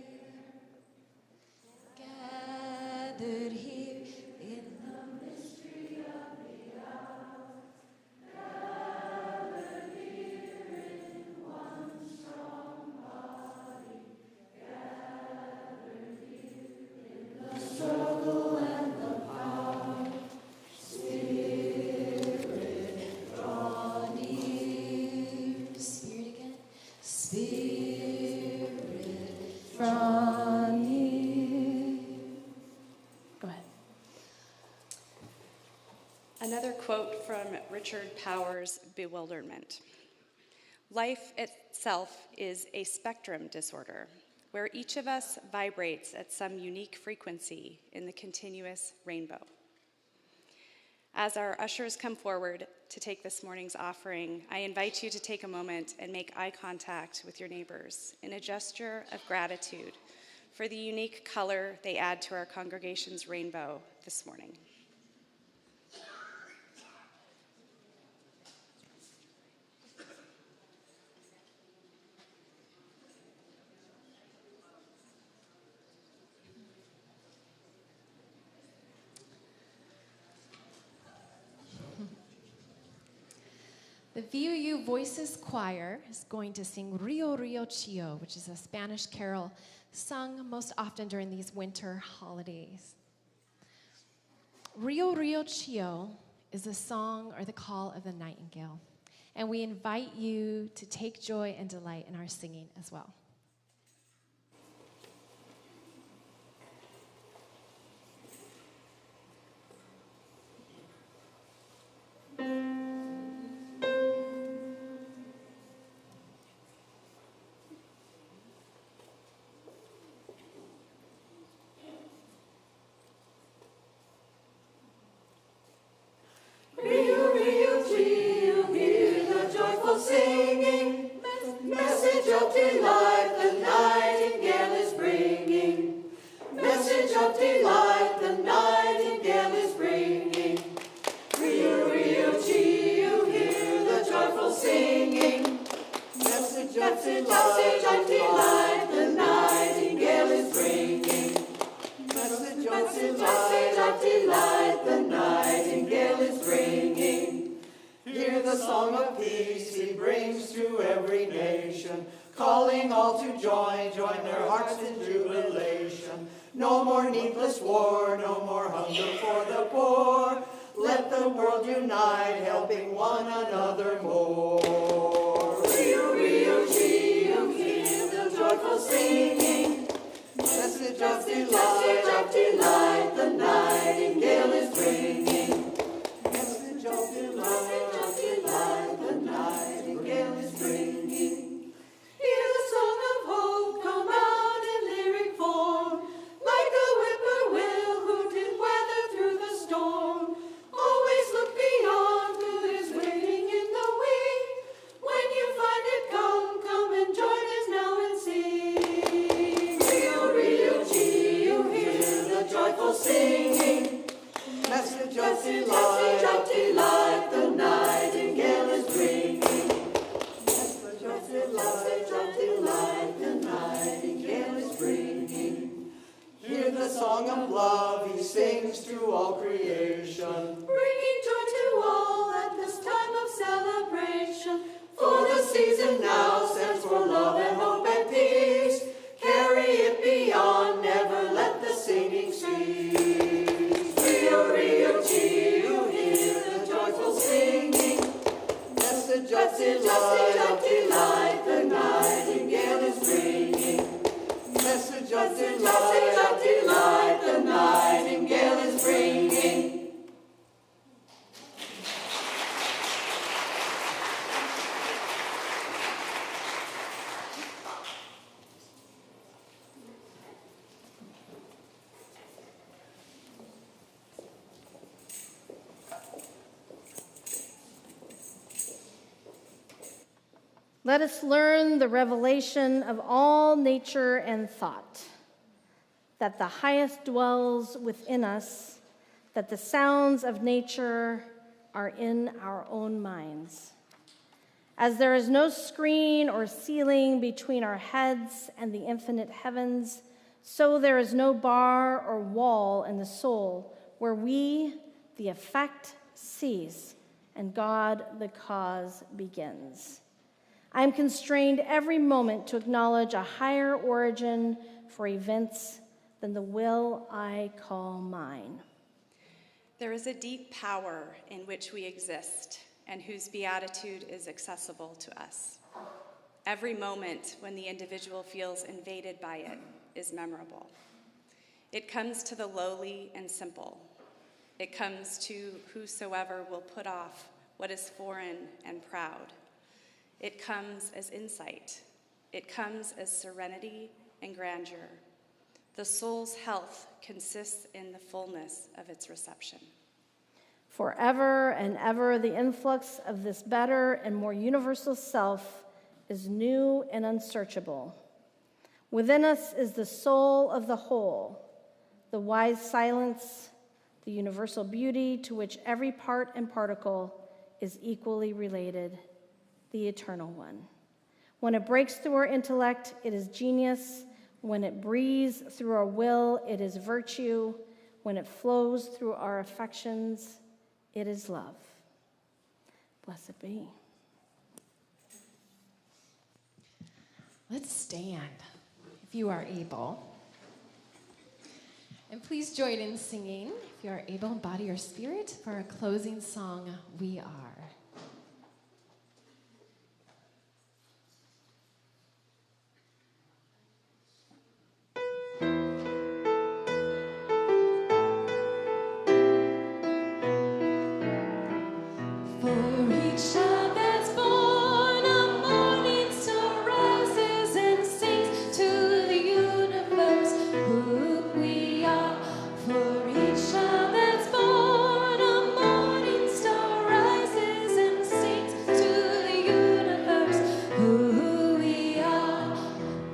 Another quote from Richard Powers' Bewilderment. Life itself is a spectrum disorder, where each of us vibrates at some unique frequency in the continuous rainbow. As our ushers come forward to take this morning's offering, I invite you to take a moment and make eye contact with your neighbors in a gesture of gratitude for the unique color they add to our congregation's rainbow this morning. The VUU Voices Choir is going to sing Rio Rio Chio, which is a Spanish carol sung most often during these winter holidays. Rio Rio Chio is a song or the call of the nightingale, and we invite you to take joy and delight in our singing as well. Rio, Rio, Rio, hear the joyful singing, message of delight the nightingale is bringing. Message of delight the nightingale is bringing. Rio, Rio, Rio, hear the joyful singing, message of delight the nightingale is bringing. Message of delight the nightingale is bringing. Hear the song of peace he brings to every nation, calling all to join their hearts in jubilation. No more needless war, no more hunger for the poor. Let the world unite, helping one another more. Rio, Rio, Rio, hear the joyful singing, message of delight the nightingale is bringing. Message of delight the nightingale is bringing. Hear the song of hope come out in lyric form, like a whippoorwill who did weather through the storm. Always look beyond who is waiting in the wing. When you find it, come and join us now and sing. Rio, Rio, Rio, hear the joyful singing, message of delight the nightingale is bringing. Message of delight the nightingale is bringing. Hear the song of love he sings to all creation, bringing joy to all at this time of celebration. For the season now stands for love and hope and peace. Carry it beyond, never let the singing cease. Rio, Rio, Rio, hear the joyful singing, message of delight the nightingale is bringing. Message of delight the nightingale is bringing. Let us learn the revelation of all nature and thought, that the highest dwells within us, that the sounds of nature are in our own minds. As there is no screen or ceiling between our heads and the infinite heavens, so there is no bar or wall in the soul where we, the effect, cease, and God, the cause, begins. I am constrained every moment to acknowledge a higher origin for events than the will I call mine. There is a deep power in which we exist and whose beatitude is accessible to us. Every moment when the individual feels invaded by it is memorable. It comes to the lowly and simple, It comes to whosoever will put off what is foreign and proud. It comes as insight. It comes as serenity and grandeur. The soul's health consists in the fullness of its reception. Forever and ever, the influx of this better and more universal self is new and unsearchable. Within us is the soul of the whole, the wise silence, the universal beauty to which every part and particle is equally related, the eternal one. When it breaks through our intellect, it is genius. When it breathes through our will, it is virtue. When it flows through our affections, it is love. Blessed be. Let's stand, if you are able. And please join in singing, if you are able in body or spirit, for our closing song, We Are. For each child that's born, a morning star rises and sings to the universe who we are. For each child that's born, a morning star rises and sings to the universe who we are.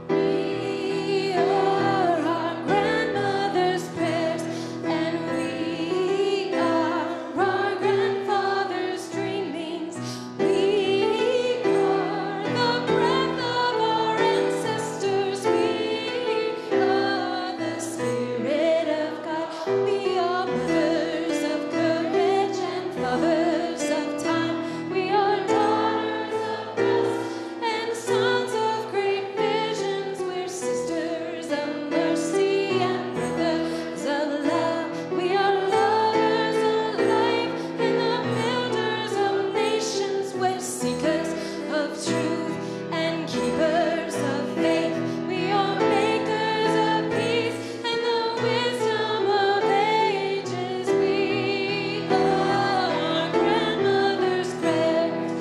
We are our grandmother's prayers, and we are our grandfather's dreamings. We are the breath of our ancestors. We are the Spirit of God. We are mothers of courage and fathers of time. We are daughters of rest and sons of great visions. We're sisters of mercy and brothers of love. We are lovers of life and the builders of nations. We're seekers of truth and keepers of faith. We are makers of peace and the wisdom of ages. We are grandmother's prayers.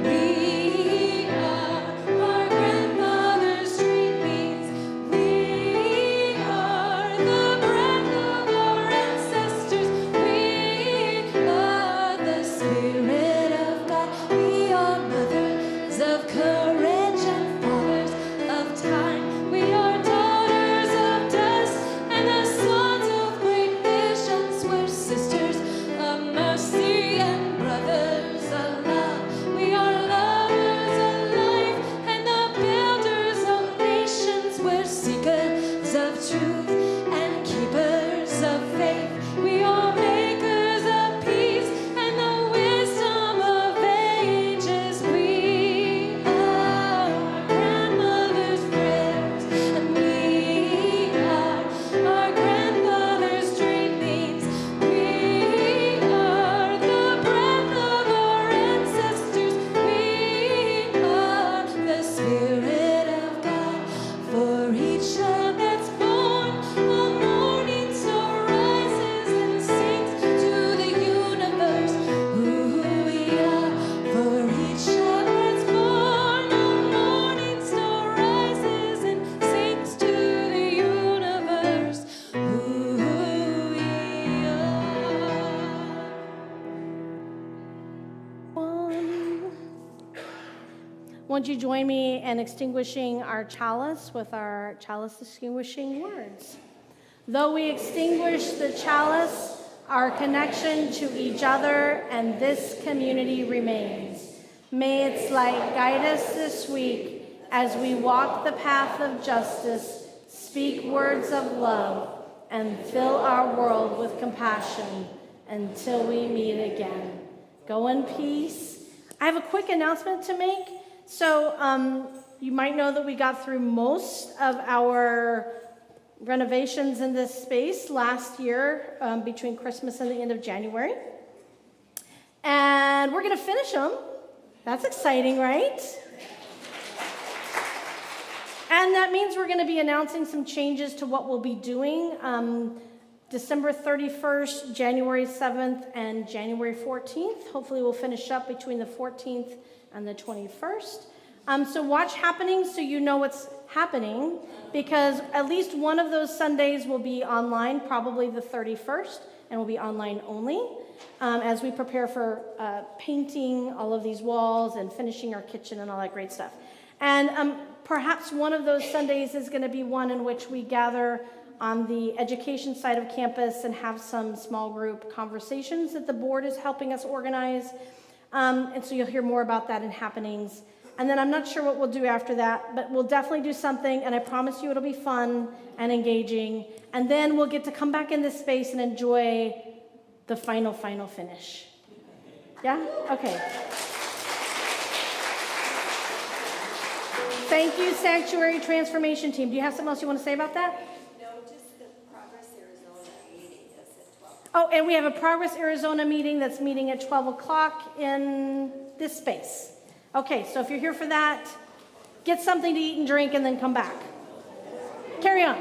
We are our grandfather's dreamings. We are the breath of our ancestors. We are the Spirit of God. We are mothers of courage and fathers of time. We are daughters of dust and the sons of great visions. We're sisters of mercy and brothers of love. We are lovers of life and the builders of nations. We're seekers of truth and keepers of faith. We are makers of peace and the wisdom of ages. We are grandmother's prayers, and we are our grandfather's dreamings. We are the breath of our ancestors. We are the Spirit of God. For each child that's born, a morning star rises and sings to the universe who we are. For each child that's born, a morning star rises and sings to the universe who we are. Won't you join me in extinguishing our chalice with our chalice extinguishing words? Though we extinguish the chalice, our connection to each other and this community remains. May its light guide us this week as we walk the path of justice, speak words of love, and fill our world with compassion until we meet again. Go in peace. I have a quick announcement to make. So you might know that we got through most of our renovations in this space last year between Christmas and the end of January. And we're going to finish them. That's exciting, right? And that means we're going to be announcing some changes to what we'll be doing. December 31st, January 7th, and January 14th. Hopefully we'll finish up between the 14th and the 21st. So watch happenings so you know what's happening, because at least one of those Sundays will be online, probably the 31st, and will be online only, as we prepare for painting all of these walls and finishing our kitchen and all that great stuff. And perhaps one of those Sundays is going to be one in which we gather on the education side of campus and have some small group conversations that the board is helping us organize. And so you'll hear more about that in happenings. And then I'm not sure what we'll do after that, but we'll definitely do something, and I promise you it'll be fun and engaging. And then we'll get to come back in this space and enjoy the final finish. Yeah? Okay. Thank you, Sanctuary Transformation Team. Do you have something else you want to say about that? No, just the Progress Arizona meeting is at 12. Oh, and we have a Progress Arizona meeting that's meeting at 12 o'clock in this space. Okay, so if you're here for that, get something to eat and drink and then come back. Carry on.